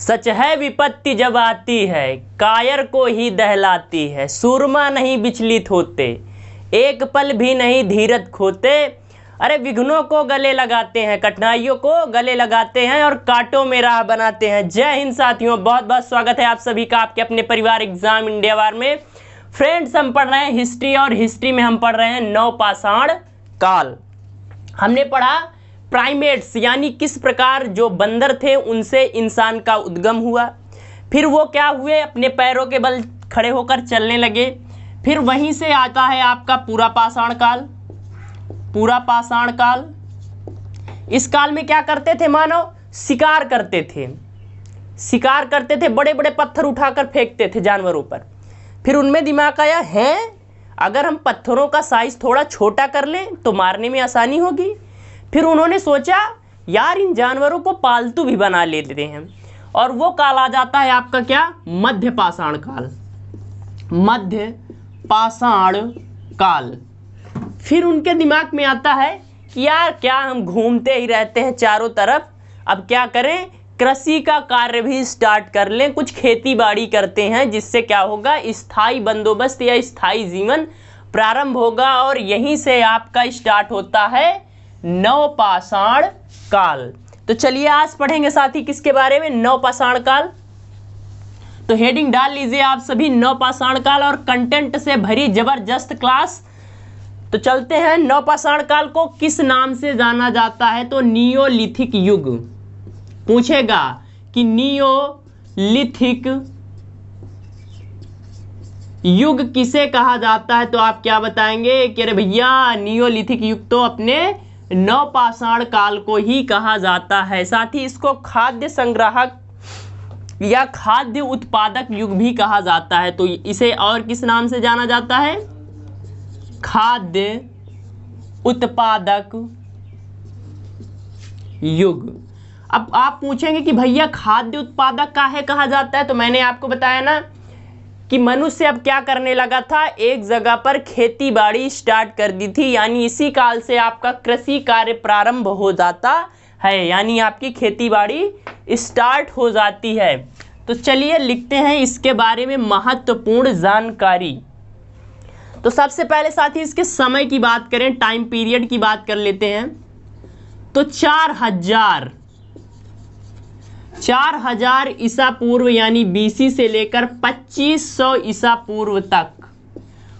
सच है विपत्ति जब आती है, कायर को ही दहलाती है। सूरमा नहीं विचलित होते, एक पल भी नहीं धीरज खोते। अरे विघ्नों को गले लगाते हैं, कठिनाइयों को गले लगाते हैं और कांटों में राह बनाते हैं। जय हिंद साथियों, बहुत बहुत स्वागत है आप सभी का आपके अपने परिवार एग्जाम इंडिया वार में। फ्रेंड्स, हम पढ़ रहे हैं हिस्ट्री और हिस्ट्री में हम पढ़ रहे हैं नवपाषाण काल। हमने पढ़ा प्राइमेट्स यानी किस प्रकार जो बंदर थे उनसे इंसान का उद्गम हुआ, फिर वो क्या हुए, अपने पैरों के बल खड़े होकर चलने लगे। फिर वहीं से आता है आपका पूरा पाषाण काल। पूरा पाषाण काल, इस काल में क्या करते थे मानव? शिकार करते थे। शिकार करते थे, बड़े बड़े पत्थर उठाकर फेंकते थे जानवरों पर। फिर उनमें दिमाग आया है अगर हम पत्थरों का साइज थोड़ा छोटा कर लें तो मारने में आसानी होगी। फिर उन्होंने सोचा यार इन जानवरों को पालतू भी बना लेते हैं, और वो काल आ जाता है आपका क्या? मध्य पाषाण काल। मध्य पाषाण काल। फिर उनके दिमाग में आता है कि यार क्या हम घूमते ही रहते हैं चारों तरफ, अब क्या करें, कृषि का कार्य भी स्टार्ट कर लें, कुछ खेती बाड़ी करते हैं जिससे क्या होगा, स्थायी बंदोबस्त या स्थायी जीवन प्रारंभ होगा। और यहीं से आपका स्टार्ट होता है नवपाषाण काल। तो चलिए आज पढ़ेंगे साथी किसके बारे में? नवपाषाण काल। तो हेडिंग डाल लीजिए आप सभी, नवपाषाण काल, और कंटेंट से भरी जबरदस्त क्लास। तो चलते हैं। नवपाषाण काल को किस नाम से जाना जाता है? तो नियोलिथिक युग। पूछेगा कि नियोलिथिक युग किसे कहा जाता है, तो आप क्या बताएंगे कि अरे भैया नियोलिथिक युग तो अपने नवपाषाण काल को ही कहा जाता है। साथ ही इसको खाद्य संग्राहक या खाद्य उत्पादक युग भी कहा जाता है। तो इसे और किस नाम से जाना जाता है? खाद्य उत्पादक युग। अब आप पूछेंगे कि भैया खाद्य उत्पादक काहे कहा जाता है? तो मैंने आपको बताया ना कि मनुष्य अब क्या करने लगा था, एक जगह पर खेती बाड़ी स्टार्ट कर दी थी, यानी इसी काल से आपका कृषि कार्य प्रारंभ हो जाता है, यानी आपकी खेती बाड़ी स्टार्ट हो जाती है। तो चलिए लिखते हैं इसके बारे में महत्वपूर्ण जानकारी। तो सबसे पहले साथी इसके समय की बात करें, टाइम पीरियड की बात कर लेते हैं। तो 4000 ईसा पूर्व यानी बीसी से लेकर 2500 ईसा पूर्व तक,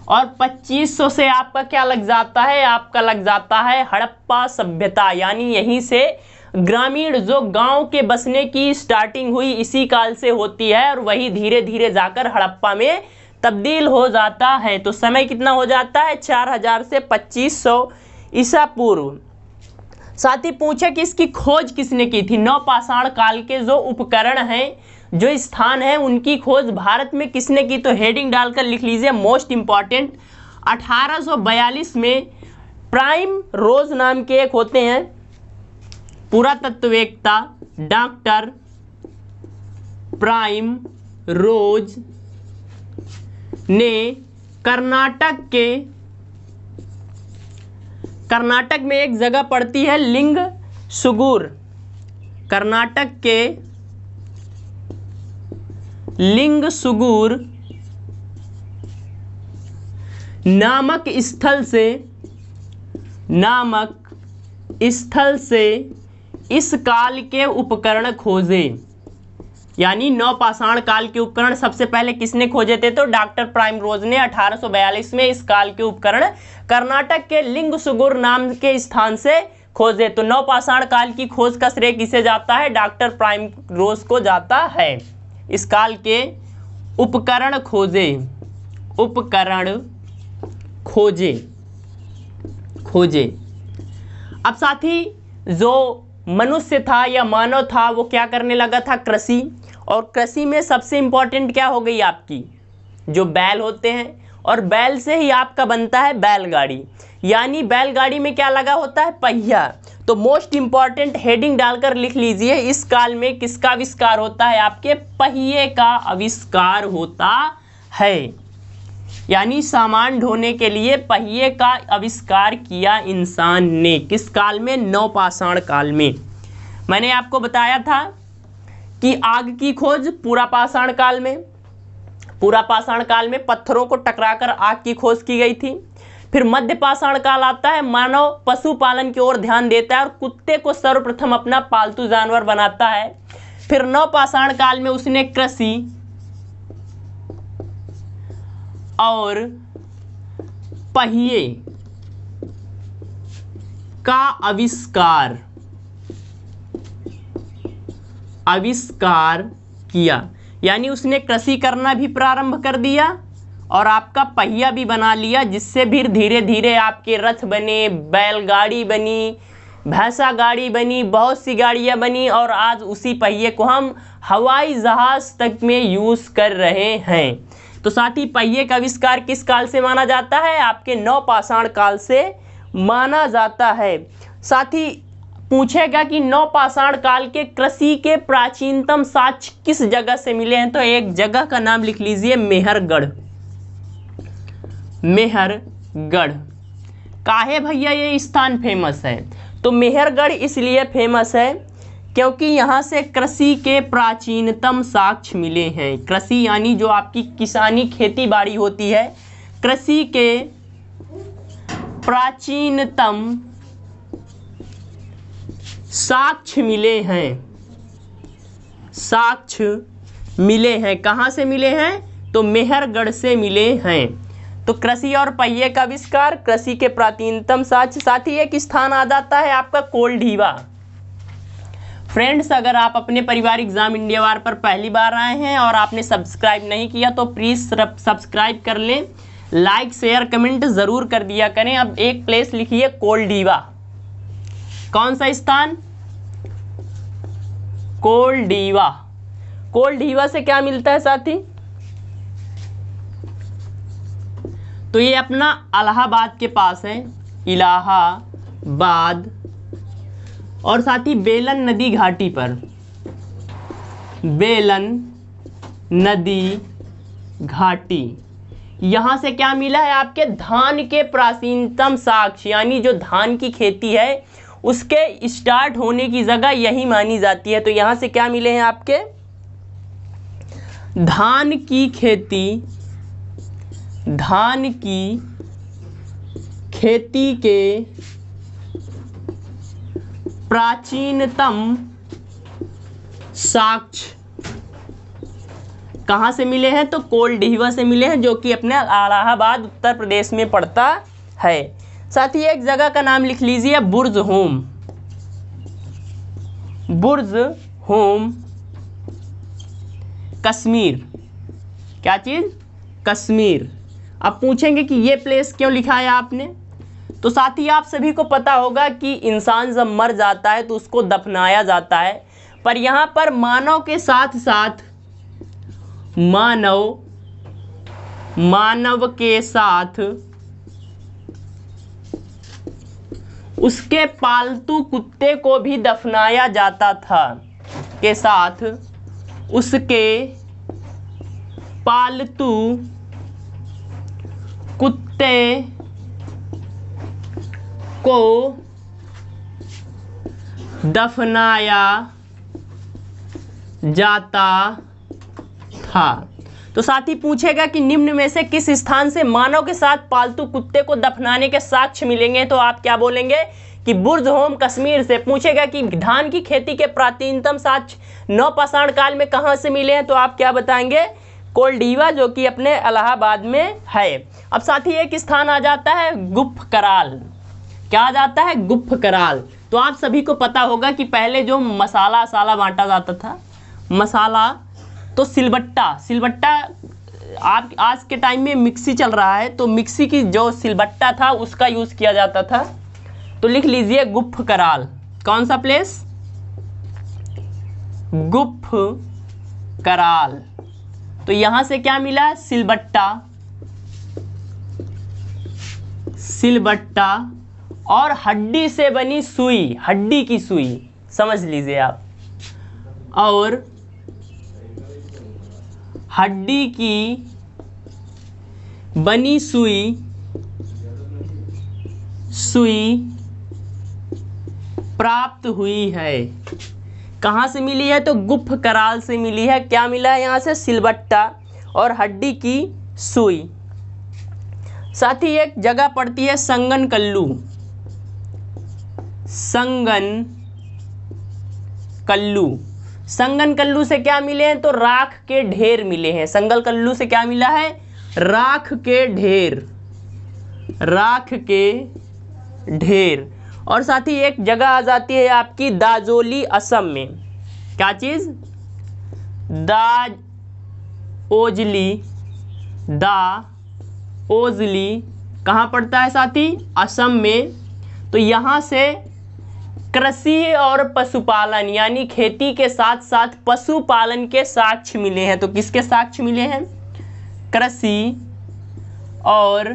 और 2500 से आपका क्या लग जाता है? आपका लग जाता है हड़प्पा सभ्यता, यानी यहीं से ग्रामीण जो गांव के बसने की स्टार्टिंग हुई इसी काल से होती है, और वही धीरे धीरे जाकर हड़प्पा में तब्दील हो जाता है। तो समय कितना हो जाता है? 4000 से 2500 ईसा पूर्व। साथ ही पूछे कि इसकी खोज किसने की थी? नवपाषाण काल के जो उपकरण हैं, जो स्थान है, उनकी खोज भारत में किसने की? तो हेडिंग डालकर लिख लीजिए मोस्ट इंपॉर्टेंट। 1842 में प्राइम रोज नाम के एक होते हैं पुरातत्ववेत्ता, डॉक्टर प्राइम रोज ने कर्नाटक में एक जगह पड़ती है लिंगसुगुर, कर्नाटक के लिंगसुगुर नामक स्थल से इस काल के उपकरण खोजे। यानी नवपाषाण काल के उपकरण सबसे पहले किसने खोजे थे? तो डॉक्टर प्राइम रोज ने 1842 में इस काल के उपकरण कर्नाटक के लिंगसुगुर नाम के स्थान से खोजे। तो नवपाषाण काल की खोज का श्रेय किसे जाता है? डॉक्टर प्राइम रोज को जाता है। इस काल के उपकरण खोजे। अब साथी जो मनुष्य था या मानव था वो क्या करने लगा था? कृषि। और कृषि में सबसे इंपॉर्टेंट क्या हो गई आपकी? जो बैल होते हैं, और बैल से ही आपका बनता है बैलगाड़ी, यानी बैलगाड़ी में क्या लगा होता है? पहिया। तो मोस्ट इंपॉर्टेंट हेडिंग डालकर लिख लीजिए, इस काल में किसका आविष्कार होता है? आपके पहिए का आविष्कार होता है, यानी सामान ढोने के लिए पहिए का आविष्कार किया इंसान ने। किस काल में? नवपाषाण काल में। मैंने आपको बताया था कि आग की खोज पूरा पाषाण काल में, पत्थरों को टकराकर आग की खोज की गई थी। फिर मध्य पाषाण काल आता है, मानव पशुपालन की ओर ध्यान देता है और कुत्ते को सर्वप्रथम अपना पालतू जानवर बनाता है। फिर नव पाषाण काल में उसने कृषि और पहिए का आविष्कार किया, यानी उसने कृषि करना भी प्रारंभ कर दिया और आपका पहिया भी बना लिया, जिससे भी धीरे धीरे आपके रथ बने, बैलगाड़ी बनी, भैंसा गाड़ी बनी, बहुत सी गाड़ियां बनी और आज उसी पहिए को हम हवाई जहाज तक में यूज कर रहे हैं। तो साथ ही पहिए का आविष्कार किस काल से माना जाता है? आपके नव पाषाण काल से माना जाता है। साथ ही पूछेगा कि नव पाषाण काल के कृषि के प्राचीनतम साक्ष्य किस जगह से मिले हैं? तो एक जगह का नाम लिख लीजिए, मेहरगढ़। काहे भैया ये स्थान फेमस है? तो मेहरगढ़ इसलिए फेमस है क्योंकि यहाँ से कृषि के प्राचीनतम साक्ष्य मिले हैं। कृषि यानी जो आपकी किसानी खेती बाड़ी होती है, कृषि के प्राचीनतम साक्ष्य मिले हैं। कहाँ से मिले हैं? तो मेहरगढ़ से मिले हैं। तो कृषि और पहिए का आविष्कार, कृषि के प्राचीनतम साक्ष्य। साथ ही एक स्थान आ जाता है आपका कोलढीवा। फ्रेंड्स, अगर आप अपने पारिवारिक एग्जाम इंडिया वार पर पहली बार आए हैं और आपने सब्सक्राइब नहीं किया तो प्लीज़ सब्सक्राइब कर लें, लाइक शेयर कमेंट ज़रूर कर दिया करें। अब एक प्लेस लिखिए, कोलढीवा। कौन सा स्थान? कोलढीवा। कोलढीवा से क्या मिलता है साथी? तो ये अपना इलाहाबाद के पास है, इलाहाबाद, और साथ ही बेलन नदी घाटी पर, बेलन नदी घाटी। यहाँ से क्या मिला है? आपके धान के प्राचीनतम साक्ष्य, यानी जो धान की खेती है उसके स्टार्ट होने की जगह यही मानी जाती है। तो यहाँ से क्या मिले हैं? आपके धान की खेती के प्राचीनतम साक्ष्य कहाँ से मिले हैं? तो कोलढीवा से मिले हैं, जो कि अपने इलाहाबाद उत्तर प्रदेश में पड़ता है। साथ ही एक जगह का नाम लिख लीजिए, बुर्ज होम, कश्मीर। क्या चीज़? कश्मीर। अब पूछेंगे कि ये प्लेस क्यों लिखा है आपने? तो साथ ही आप सभी को पता होगा कि इंसान जब मर जाता है तो उसको दफनाया जाता है, पर यहाँ पर मानव के साथ साथ मानव के साथ उसके पालतू कुत्ते को भी दफनाया जाता था, के साथ उसके पालतू कुत्ते को दफनाया जाता था। तो साथ ही पूछेगा कि निम्न में से किस स्थान से मानव के साथ पालतू कुत्ते को दफनाने के साक्ष्य मिलेंगे? तो आप क्या बोलेंगे कि बुर्ज होम, कश्मीर से। पूछेगा कि धान की खेती के प्राचीनतम साक्ष्य नव पाषाण काल में कहाँ से मिले हैं? तो आप क्या बताएंगे? कोलढीवा, जो कि अपने इलाहाबाद में है। अब साथ ही एक स्थान आ जाता है, गुप्त कराल। क्या आ जाता है? गुप्त कराल। तो आप सभी को पता होगा कि पहले जो मसाला बांटा जाता था, मसाला, तो सिलबट्टा आप आज के टाइम में मिक्सी चल रहा है, तो मिक्सी की जो सिलबट्टा था उसका यूज़ किया जाता था। तो लिख लीजिए गुप्त कराल। कौन सा प्लेस? गुप्त कराल। तो यहाँ से क्या मिला? सिलबट्टा और हड्डी से बनी सुई, हड्डी की सुई, समझ लीजिए आप, और हड्डी की बनी सुई प्राप्त हुई है। कहाँ से मिली है? तो गुफ कराल से मिली है। क्या मिला है यहाँ से? सिलबट्टा और हड्डी की सुई। साथ ही एक जगह पड़ती है संगनकल्लू, संगनकल्लू। संगनकल्लू से क्या मिले हैं? तो राख के ढेर मिले हैं। संगनकल्लू से क्या मिला है? राख के ढेर, राख के ढेर। और साथ ही एक जगह आ जाती है आपकी दाजोली, असम में। क्या चीज? दाओजली, दाओजली कहाँ पड़ता है साथी? असम में। तो यहाँ से कृषि और पशुपालन यानी खेती के साथ साथ पशुपालन के साक्ष्य मिले हैं। तो किसके साक्ष्य मिले हैं? कृषि और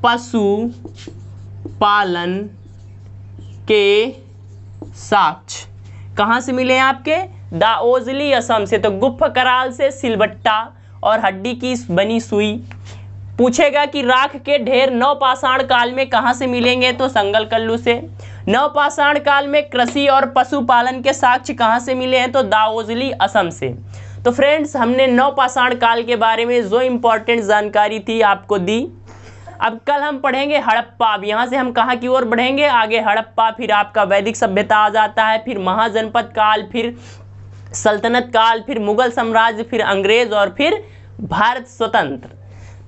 पशुपालन के साक्ष्य कहाँ से मिले हैं आपके? दाओजली, असम से। तो गुफ कराल से सिलबट्टा और हड्डी की बनी सुई। पूछेगा कि राख के ढेर नवपाषाण काल में कहाँ से मिलेंगे? तो संगनकल्लू से। नवपाषाण काल में कृषि और पशुपालन के साक्ष्य कहाँ से मिले हैं? तो दाओजली, असम से। तो फ्रेंड्स, हमने नवपाषाण काल के बारे में जो इंपॉर्टेंट जानकारी थी आपको दी। अब कल हम पढ़ेंगे हड़प्पा। अब यहाँ से हम कहाँ की ओर बढ़ेंगे? आगे हड़प्पा, फिर आपका वैदिक सभ्यता आ जाता है, फिर महाजनपद काल, फिर सल्तनत काल, फिर मुगल साम्राज्य, फिर अंग्रेज और फिर भारत स्वतंत्र।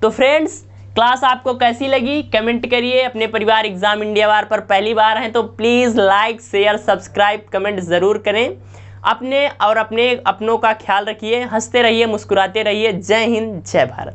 तो फ्रेंड्स, क्लास आपको कैसी लगी कमेंट करिए। अपने परिवार एग्जाम इंडिया वार पर पहली बार हैं तो please like, share, subscribe, comment ज़रूर करें। अपने और अपनों का ख्याल रखिए। हंसते रहिए, मुस्कुराते रहिए। जय हिंद, जय भारत।